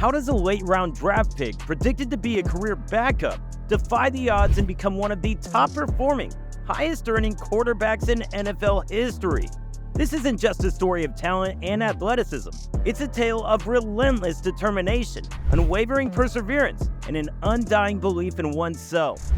How does a late-round draft pick, predicted to be a career backup, defy the odds and become one of the top-performing, highest-earning quarterbacks in NFL history? This isn't just a story of talent and athleticism. It's a tale of relentless determination, unwavering perseverance, and an undying belief in oneself.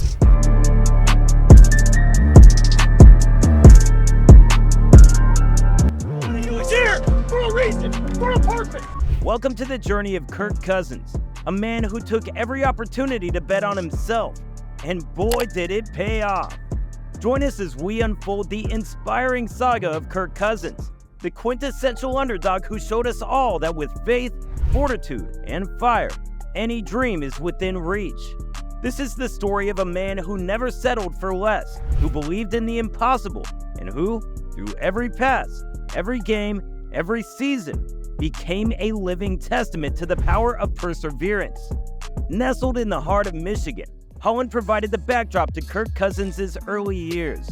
He's here for a reason, for a purpose. Welcome to the journey of Kirk Cousins, a man who took every opportunity to bet on himself, and boy did it pay off. Join us as we unfold the inspiring saga of Kirk Cousins, the quintessential underdog who showed us all that with faith, fortitude, and fire, any dream is within reach. This is the story of a man who never settled for less, who believed in the impossible, and who, through every pass, every game, every season, became a living testament to the power of perseverance. Nestled in the heart of Michigan, Holland provided the backdrop to Kirk Cousins' early years.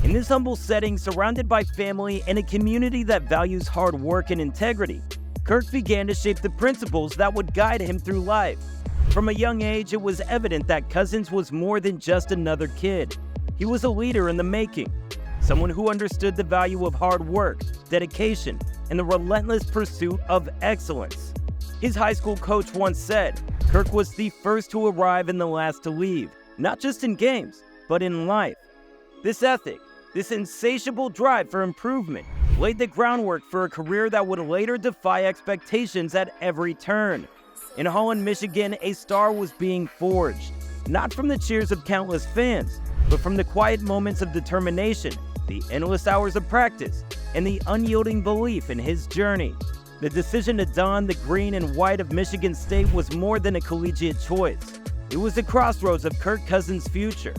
In this humble setting, surrounded by family and a community that values hard work and integrity, Kirk began to shape the principles that would guide him through life. From a young age, it was evident that Cousins was more than just another kid. He was a leader in the making, someone who understood the value of hard work, dedication, and the relentless pursuit of excellence. His high school coach once said, Kirk was the first to arrive and the last to leave, not just in games, but in life. This ethic, this insatiable drive for improvement, laid the groundwork for a career that would later defy expectations at every turn. In Holland, Michigan, a star was being forged, not from the cheers of countless fans, but from the quiet moments of determination, the endless hours of practice, and the unyielding belief in his journey. The decision to don the green and white of Michigan State was more than a collegiate choice. It was the crossroads of Kirk Cousins' future.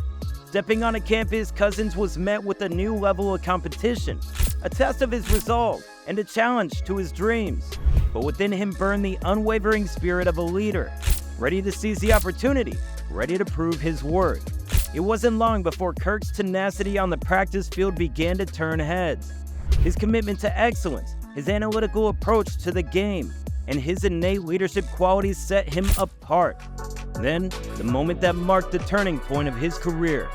Stepping on a campus, Cousins was met with a new level of competition, a test of his resolve, and a challenge to his dreams. But within him burned the unwavering spirit of a leader, ready to seize the opportunity, ready to prove his worth. It wasn't long before Kirk's tenacity on the practice field began to turn heads. His commitment to excellence, his analytical approach to the game, and his innate leadership qualities set him apart. Then, the moment that marked the turning point of his career,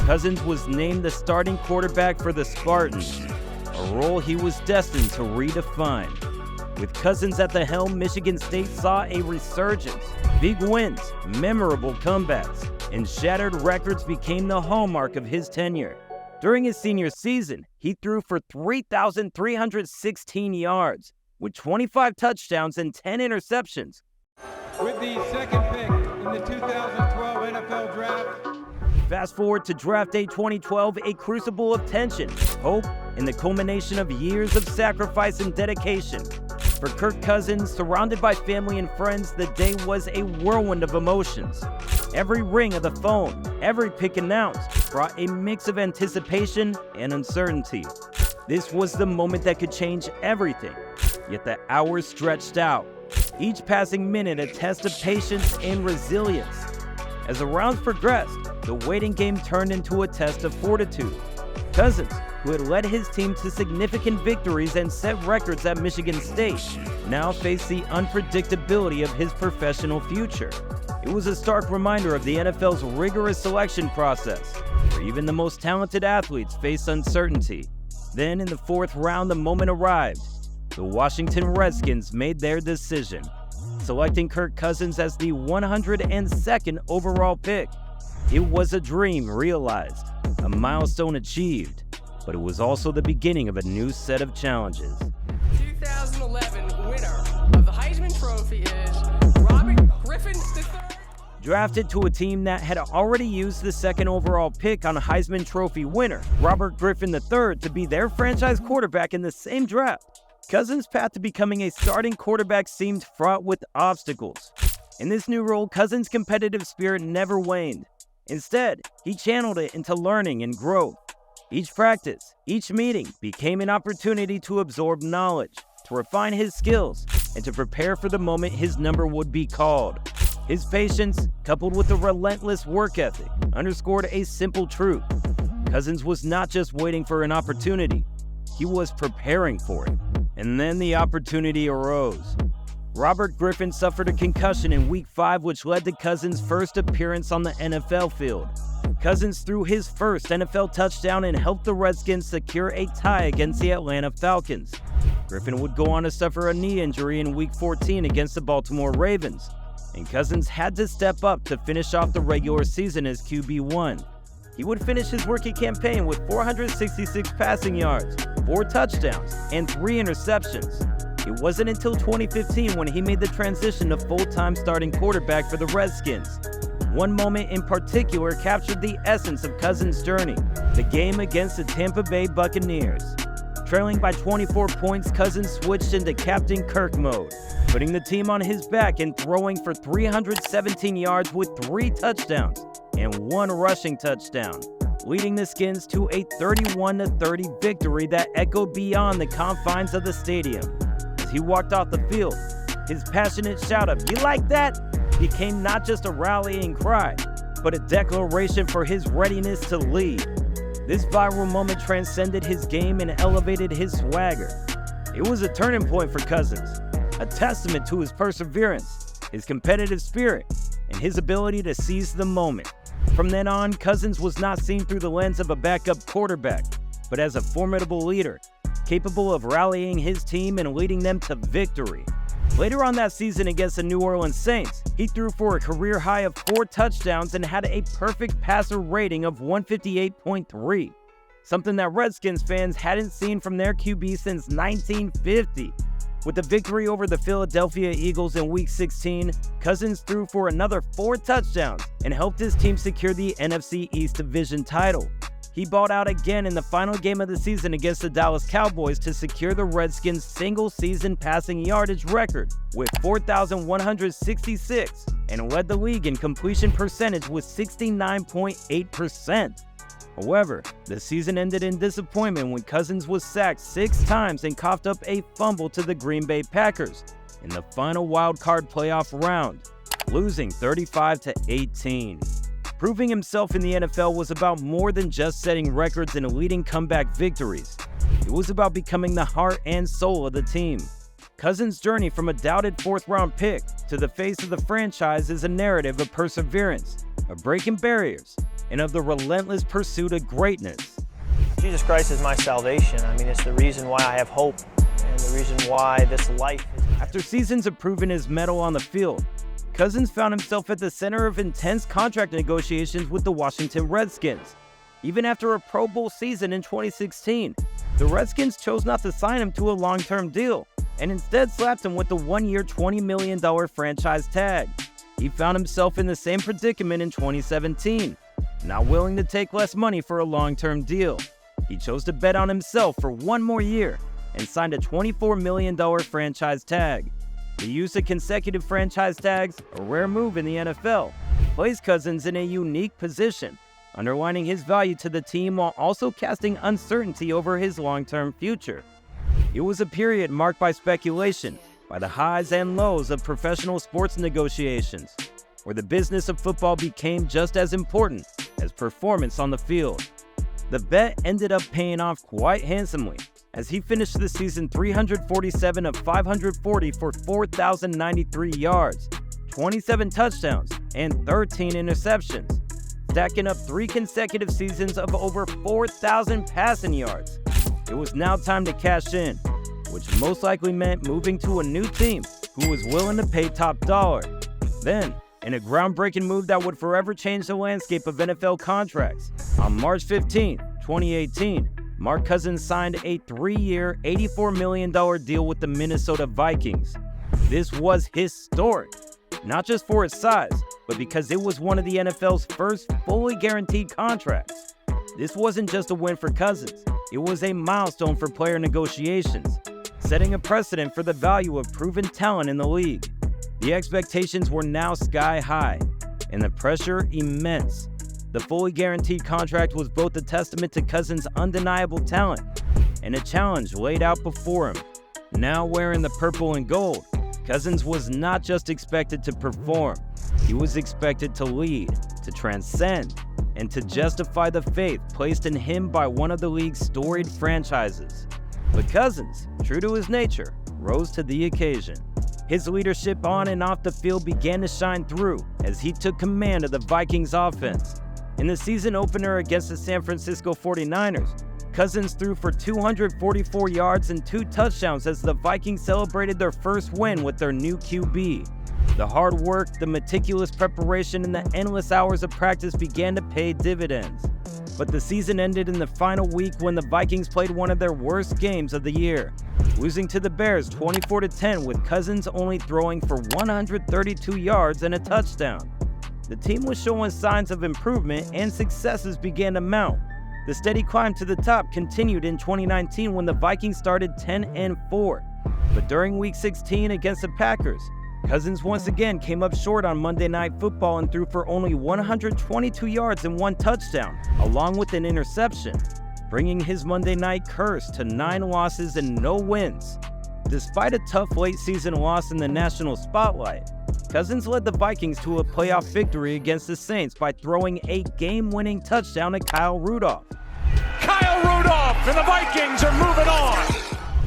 Cousins was named the starting quarterback for the Spartans, a role he was destined to redefine. With Cousins at the helm, Michigan State saw a resurgence. Big wins, memorable comebacks, and shattered records became the hallmark of his tenure. During his senior season, he threw for 3,316 yards, with 25 touchdowns and 10 interceptions. With the second pick in the 2012 NFL Draft. Fast forward to Draft Day 2012, a crucible of tension, hope, and the culmination of years of sacrifice and dedication. For Kirk Cousins, surrounded by family and friends, the day was a whirlwind of emotions. Every ring of the phone, every pick announced, brought a mix of anticipation and uncertainty. This was the moment that could change everything, yet the hours stretched out, each passing minute a test of patience and resilience. As the rounds progressed, the waiting game turned into a test of fortitude. Cousins, who had led his team to significant victories and set records at Michigan State, now faced the unpredictability of his professional future. It was a stark reminder of the NFL's rigorous selection process, where even the most talented athletes face uncertainty. Then, in the fourth round, the moment arrived. The Washington Redskins made their decision, selecting Kirk Cousins as the 102nd overall pick. It was a dream realized, a milestone achieved, but it was also the beginning of a new set of challenges. 2011 winner of the Heisman Trophy is Robert Griffin III. Drafted to a team that had already used the second overall pick on Heisman Trophy winner Robert Griffin III to be their franchise quarterback in the same draft, Cousins' path to becoming a starting quarterback seemed fraught with obstacles. In this new role, Cousins' competitive spirit never waned. Instead, he channeled it into learning and growth. Each practice, each meeting became an opportunity to absorb knowledge, to refine his skills, and to prepare for the moment his number would be called. His patience, coupled with a relentless work ethic, underscored a simple truth. Cousins was not just waiting for an opportunity, he was preparing for it. And then the opportunity arose. Robert Griffin suffered a concussion in Week 5, which led to Cousins' first appearance on the NFL field. Cousins threw his first NFL touchdown and helped the Redskins secure a tie against the Atlanta Falcons. Griffin would go on to suffer a knee injury in Week 14 against the Baltimore Ravens, and Cousins had to step up to finish off the regular season as QB1. He would finish his rookie campaign with 466 passing yards, 4 touchdowns, and 3 interceptions. It wasn't until 2015 when he made the transition to full-time starting quarterback for the Redskins. One moment in particular captured the essence of Cousins' journey, the game against the Tampa Bay Buccaneers. Trailing by 24 points, Cousins switched into Captain Kirk mode, putting the team on his back and throwing for 317 yards with 3 touchdowns and 1 rushing touchdown, leading the Skins to a 31-30 victory that echoed beyond the confines of the stadium. As he walked off the field, his passionate shout of "You like that?" became not just a rallying cry, but a declaration for his readiness to lead. This viral moment transcended his game and elevated his swagger. It was a turning point for Cousins, a testament to his perseverance, his competitive spirit, and his ability to seize the moment. From then on, Cousins was not seen through the lens of a backup quarterback, but as a formidable leader, capable of rallying his team and leading them to victory. Later on that season against the New Orleans Saints, he threw for a career high of 4 touchdowns and had a perfect passer rating of 158.3, something that Redskins fans hadn't seen from their QB since 1950. With the victory over the Philadelphia Eagles in Week 16, Cousins threw for another 4 touchdowns and helped his team secure the NFC East Division title. He balled out again in the final game of the season against the Dallas Cowboys to secure the Redskins' single-season passing yardage record with 4,166 and led the league in completion percentage with 69.8%. However, the season ended in disappointment when Cousins was sacked 6 times and coughed up a fumble to the Green Bay Packers in the final wild-card playoff round, losing 35-18. Proving himself in the NFL was about more than just setting records and leading comeback victories. It was about becoming the heart and soul of the team. Cousins' journey from a doubted 4th-round pick to the face of the franchise is a narrative of perseverance, of breaking barriers, and of the relentless pursuit of greatness. Jesus Christ is my salvation. I mean, it's the reason why I have hope and the reason why this life is... After seasons of proving his mettle on the field, Cousins found himself at the center of intense contract negotiations with the Washington Redskins. Even after a Pro Bowl season in 2016, the Redskins chose not to sign him to a long-term deal and instead slapped him with the 1-year $20 million franchise tag. He found himself in the same predicament in 2017, not willing to take less money for a long-term deal. He chose to bet on himself for 1 more year and signed a $24 million franchise tag. The use of consecutive franchise tags, a rare move in the NFL, placed Cousins in a unique position, underlining his value to the team while also casting uncertainty over his long-term future. It was a period marked by speculation, by the highs and lows of professional sports negotiations, where the business of football became just as important as performance on the field. The bet ended up paying off quite handsomely, as he finished the season 347 of 540 for 4,093 yards, 27 touchdowns, and 13 interceptions, stacking up 3 consecutive seasons of over 4,000 passing yards. It was now time to cash in, which most likely meant moving to a new team who was willing to pay top dollar. Then, in a groundbreaking move that would forever change the landscape of NFL contracts, on March 15, 2018, Mark Cousins signed a 3-year, $84 million deal with the Minnesota Vikings. This was historic, not just for its size, but because it was one of the NFL's first fully guaranteed contracts. This wasn't just a win for Cousins, it was a milestone for player negotiations, setting a precedent for the value of proven talent in the league. The expectations were now sky high, and the pressure immense. The fully guaranteed contract was both a testament to Cousins' undeniable talent and a challenge laid out before him. Now wearing the purple and gold, Cousins was not just expected to perform, he was expected to lead, to transcend, and to justify the faith placed in him by one of the league's storied franchises. But Cousins, true to his nature, rose to the occasion. His leadership on and off the field began to shine through as he took command of the Vikings offense. In the season opener against the San Francisco 49ers, Cousins threw for 244 yards and 2 touchdowns as the Vikings celebrated their first win with their new QB. The hard work, the meticulous preparation, and the endless hours of practice began to pay dividends. But the season ended in the final week when the Vikings played one of their worst games of the year, losing to the Bears 24-10 with Cousins only throwing for 132 yards and a touchdown. The team was showing signs of improvement and successes began to mount. The steady climb to the top continued in 2019 when the Vikings started 10-4. But during Week 16 against the Packers, Cousins once again came up short on Monday Night Football and threw for only 122 yards and 1 touchdown, along with an interception, bringing his Monday night curse to 9 losses and no wins. Despite a tough late-season loss in the national spotlight, Cousins led the Vikings to a playoff victory against the Saints by throwing a game-winning touchdown to Kyle Rudolph. Kyle Rudolph and the Vikings are moving on.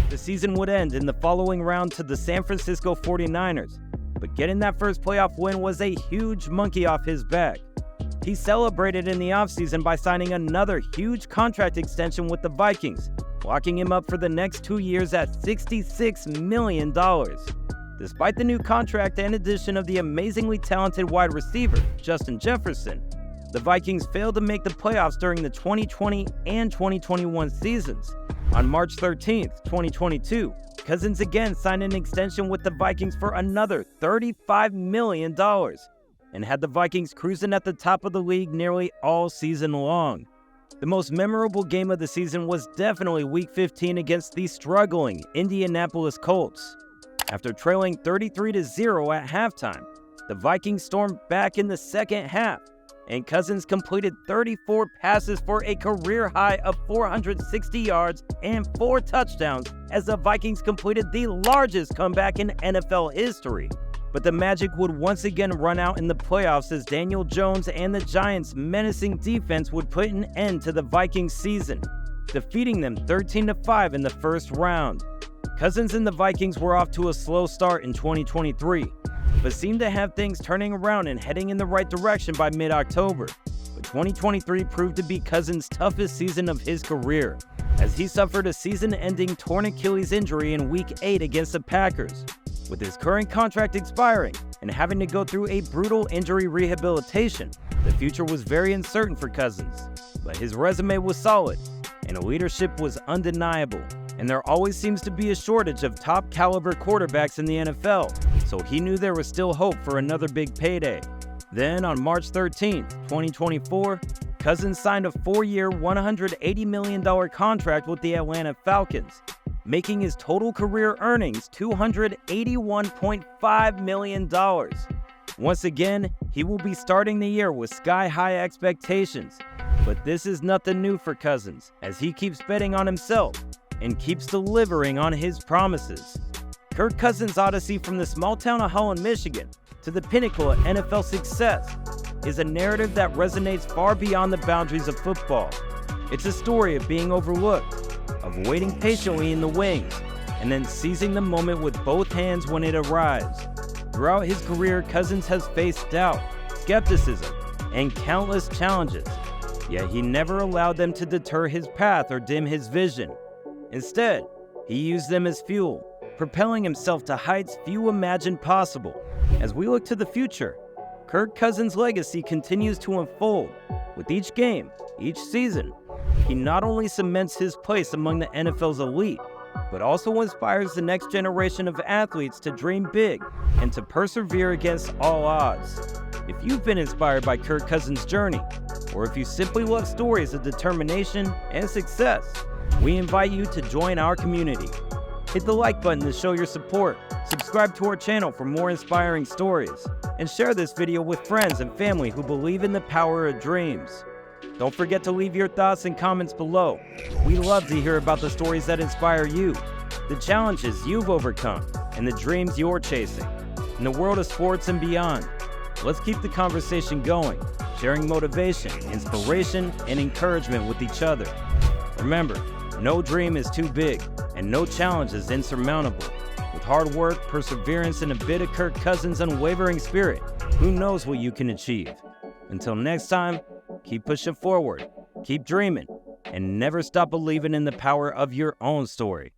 The season would end in the following round to the San Francisco 49ers, but getting that first playoff win was a huge monkey off his back. He celebrated in the offseason by signing another huge contract extension with the Vikings, locking him up for the next 2 years at $66 million. Despite the new contract and addition of the amazingly talented wide receiver, Justin Jefferson, the Vikings failed to make the playoffs during the 2020 and 2021 seasons. On March 13, 2022, Cousins again signed an extension with the Vikings for another $35 million and had the Vikings cruising at the top of the league nearly all season long. The most memorable game of the season was definitely Week 15 against the struggling Indianapolis Colts. After trailing 33-0 at halftime, the Vikings stormed back in the second half, and Cousins completed 34 passes for a career high of 460 yards and 4 touchdowns as the Vikings completed the largest comeback in NFL history. But the magic would once again run out in the playoffs as Daniel Jones and the Giants' menacing defense would put an end to the Vikings season, defeating them 13-5 in the first round. Cousins and the Vikings were off to a slow start in 2023, but seemed to have things turning around and heading in the right direction by mid-October. But 2023 proved to be Cousins' toughest season of his career, as he suffered a season-ending torn Achilles injury in Week 8 against the Packers. With his current contract expiring and having to go through a brutal injury rehabilitation, the future was very uncertain for Cousins. But his resume was solid, and leadership was undeniable. And there always seems to be a shortage of top-caliber quarterbacks in the NFL, so he knew there was still hope for another big payday. Then, on March 13, 2024, Cousins signed a 4-year, $180 million contract with the Atlanta Falcons, making his total career earnings $281.5 million. Once again, he will be starting the year with sky-high expectations. But this is nothing new for Cousins, as he keeps betting on himself and keeps delivering on his promises. Kirk Cousins' odyssey from the small town of Holland, Michigan, to the pinnacle of NFL success is a narrative that resonates far beyond the boundaries of football. It's a story of being overlooked, of waiting patiently in the wings, and then seizing the moment with both hands when it arrives. Throughout his career, Cousins has faced doubt, skepticism, and countless challenges, yet he never allowed them to deter his path or dim his vision. Instead, he used them as fuel, propelling himself to heights few imagined possible. As we look to the future, Kirk Cousins' legacy continues to unfold. With each game, each season, he not only cements his place among the NFL's elite, but also inspires the next generation of athletes to dream big and to persevere against all odds. If you've been inspired by Kirk Cousins' journey, or if you simply love stories of determination and success, we invite you to join our community. Hit the like button to show your support, subscribe to our channel for more inspiring stories, and share this video with friends and family who believe in the power of dreams. Don't forget to leave your thoughts and comments below. We love to hear about the stories that inspire you, the challenges you've overcome, and the dreams you're chasing. In the world of sports and beyond, let's keep the conversation going, sharing motivation, inspiration, and encouragement with each other. Remember, no dream is too big, and no challenge is insurmountable. With hard work, perseverance, and a bit of Kirk Cousins' unwavering spirit, who knows what you can achieve? Until next time, keep pushing forward, keep dreaming, and never stop believing in the power of your own story.